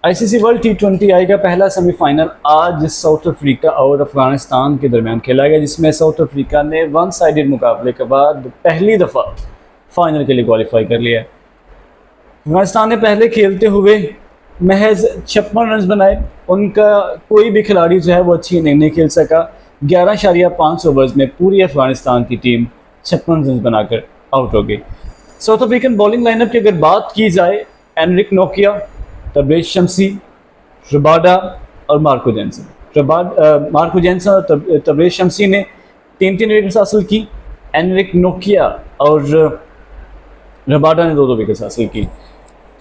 ICC world T20I का पहला semifinal आज साउथ अफ्रीका और अफगानिस्तान के दरमियान खेला गया, जिसमें साउथ अफ्रीका ने वन साइडेड मुकाबले के बाद पहली दफ़ा फाइनल के लिए क्वालिफाई कर लिया। अफगानिस्तान ने पहले खेलते हुए महज 56 रन बनाए। उनका कोई भी खिलाड़ी जो है वो अच्छी इनिंग नहीं खेल सका। 11.5 ओवर्स में पूरी अफगानिस्तान की टीम 56 रन बनाकर आउट हो गई। साउथ अफ्रीकन बॉलिंग लाइनअप की अगर बात की जाए, एनरिक नोकिया, तब्रेज़ शमसी, रबाडा और मार्को जेंसन। मार्को जेंसन और तब्रेज़ शमसी ने 3-3 विकेट्स हासिल की। एनरिक नोकिया और रबाडा ने 2-2 विकेट्स हासिल की।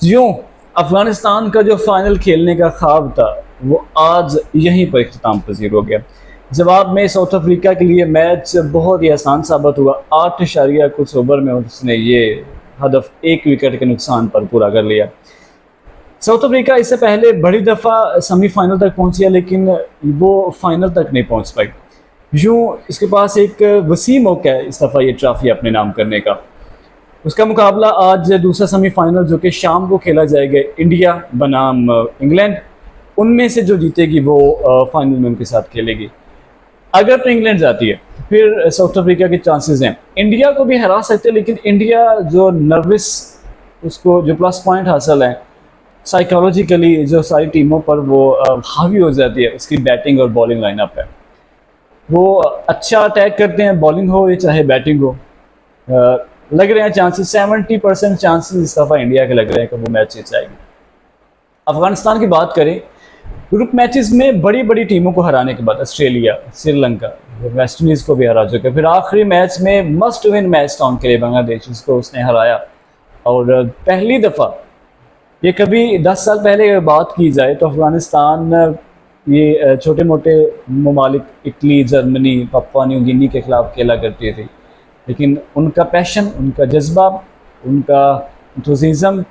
यूँ अफगानिस्तान का जो फाइनल खेलने का ख्वाब था वो आज यहीं पर इख्तिताम पजीर हो गया। जवाब में साउथ अफ्रीका के लिए मैच बहुत ही आसान साबित हुआ। 8 कुछ ओवर में उसने ये हदफ 1 विकेट के नुकसान पर पूरा कर लिया। साउथ अफ्रीका इससे पहले बड़ी दफ़ा सेमीफाइनल तक पहुंची है, लेकिन वो फाइनल तक नहीं पहुंच पाई। यूँ इसके पास एक वसी मौका है इस दफ़ा ये ट्रॉफी अपने नाम करने का। उसका मुकाबला आज दूसरा सेमीफाइनल जो कि शाम को खेला जाएगा, इंडिया बनाम इंग्लैंड, उनमें से जो जीतेगी वो फाइनल में उनके साथ खेलेगी। अगर तो इंग्लैंड जाती है फिर साउथ अफ्रीका के चांसेस हैं इंडिया को भी हरा सकते हैं, लेकिन इंडिया जो नर्वस, उसको जो प्लस पॉइंट हासिल है साइकोलॉजिकली जो सारी टीमों पर वो हावी हो जाती है, उसकी बैटिंग और बॉलिंग लाइनअप है। वो अच्छा अटैक करते हैं, बॉलिंग हो या चाहे बैटिंग हो। लग रहे हैं चांसेस 70% चांसेस इस दफ़ा इंडिया के लग रहे हैं कि वो मैच जीत जाएगी। अफगानिस्तान की बात करें, ग्रुप मैचेस में बड़ी बड़ी टीमों को हराने के बाद ऑस्ट्रेलिया, श्रीलंका, वेस्ट इंडीज़ को भी हरा चुका है। फिर आखिरी मैच में मस्ट विन मैच था उनके लिए बांग्लादेश, जिसको उसने हराया। और पहली दफ़ा ये कभी 10 साल पहले अगर बात की जाए तो अफगानिस्तान ये छोटे मोटे ममालिक Italy, Germany, Papua New Guinea के ख़िलाफ़ खेला करती थी, लेकिन उनका पैशन, उनका जज्बा, उनका एंथुसियाज्म,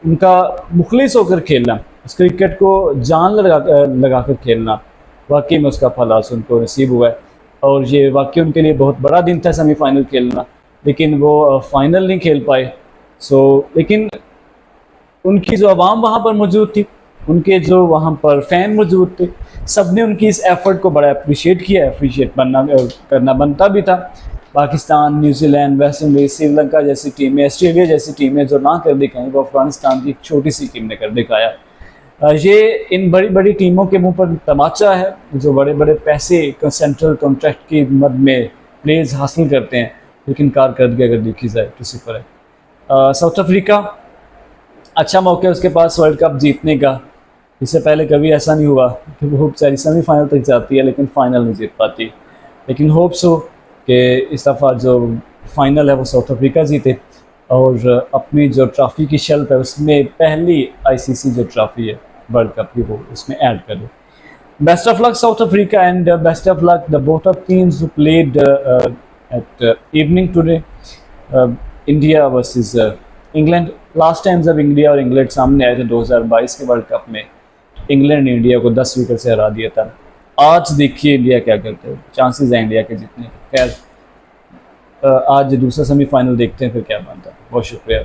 उनका मुखलिस होकर खेलना, उस क्रिकेट को जान लगा कर खेलना, वाकई में उसका फल आज उनको नसीब हुआ है। और ये वाकई उनके लिए बहुत बड़ा दिन था सेमीफाइनल खेलना, लेकिन वो फाइनल नहीं खेल पाए। लेकिन उनकी जो आवाम वहाँ पर मौजूद थी, उनके जो वहाँ पर फ़ैन मौजूद थे, सब ने उनकी इस एफ़र्ट को बड़ा अप्रिशिएट किया। अप्रिशिएट करना बनता भी था। Pakistan, New Zealand, West Indies, Sri Lanka जैसी टीमें, ऑस्ट्रेलिया जैसी टीमें जो ना कर दिखाएं, वो अफगानिस्तान की एक छोटी सी टीम ने कर दिखाया। ये इन बड़ी बड़ी टीमों के मुंह पर तमाचा है जो बड़े बड़े पैसे सेंट्रल कॉन्ट्रैक्ट की मद में प्लेयर्स हासिल करते हैं, लेकिन कारकर्दगी अगर देखी जाए तो सिफर है। साउथ अफ्रीका अच्छा मौका है उसके पास वर्ल्ड कप जीतने का। इससे पहले कभी ऐसा नहीं हुआ कि वो बेचारी सेमीफाइनल तक जाती है लेकिन फ़ाइनल नहीं जीत पाती। लेकिन होप्स हो कि इस दफ़ा जो फ़ाइनल है वो साउथ अफ्रीका जीते और अपनी जो ट्रॉफ़ी की शेल्फ है उसमें पहली आईसीसी जो ट्रॉफ़ी है वर्ल्ड कप की वो उसमें ऐड कर दे। Best of luck South Africa and best of luck the both of teams who played at evening today. India versus England. Last time जब इंडिया और इंग्लैंड सामने आए थे 2022 के वर्ल्ड कप में, इंग्लैंड ने इंडिया को 10 विकेट से हरा दिया था। आज देखिए इंडिया क्या करते हैं, चांसेस हैं इंडिया के जीतने के। खैर आज दूसरा सेमीफाइनल देखते हैं फिर क्या बनता है। बहुत शुक्रिया।